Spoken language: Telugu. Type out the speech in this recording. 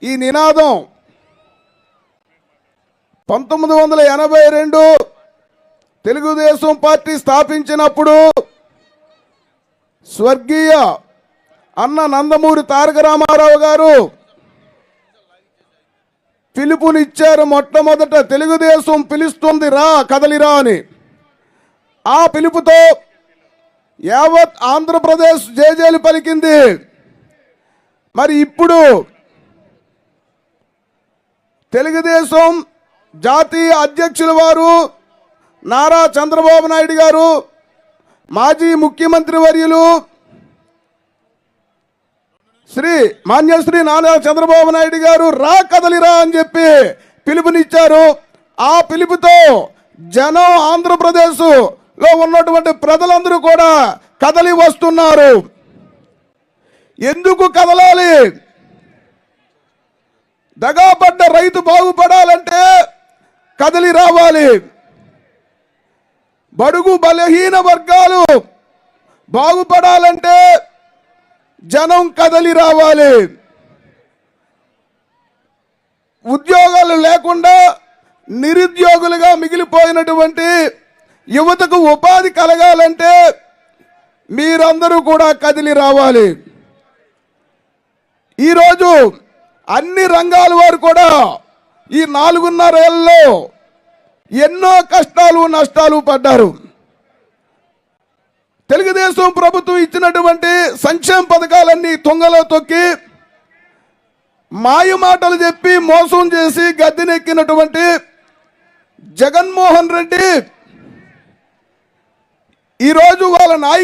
ఈ నినాదం 1982 తెలుగుదేశం పార్టీ స్థాపించినప్పుడు స్వర్గీయ అన్న నందమూరి తారక రామారావు గారు పిలుపునిచ్చారు. మొట్టమొదట తెలుగుదేశం పిలుస్తుంది రా కదలిరా అని. ఆ పిలుపుతో యావత్ ఆంధ్రప్రదేశ్ జేజేలు పలికింది. మరి ఇప్పుడు తెలుగుదేశం జాతీయ అధ్యక్షుల వారు నారా చంద్రబాబు నాయుడు గారు, మాజీ ముఖ్యమంత్రి వర్యులు మాన్యశ్రీ నారా చంద్రబాబు నాయుడు గారు రా కదలిరా అని చెప్పి పిలుపునిచ్చారు. ఆ పిలుపుతో జనం ఆంధ్రప్రదేశ్ లో ఉన్నటువంటి ప్రజలందరూ కూడా కదలి వస్తున్నారు. ఎందుకు కదలాలి? దగాపడ్డ రైతు బాగుపడాలంటే కదలి రావాలి. బడుగు బలహీన వర్గాలు బాగుపడాలంటే జనం కదలి రావాలి. ఉద్యోగాలు లేకుండా నిరుద్యోగులుగా మిగిలిపోయినటువంటి యువతకు ఉపాధి కలగాలంటే మీరందరూ కూడా కదిలి రావాలి. ఈరోజు అన్ని రంగాల వారు కూడా ఈ 4.5 ఏళ్లలో ఎన్నో కష్టాలు నష్టాలు పడ్డారు. తెలుగుదేశం ప్రభుత్వం ఇచ్చినటువంటి సంక్షేమ పథకాలన్నీ తుంగలో తొక్కి మాయ మాటలు చెప్పి మోసం చేసి గద్దెనెక్కినటువంటి జగన్మోహన్ రెడ్డి ఈరోజు వాళ్ళ నాయకులు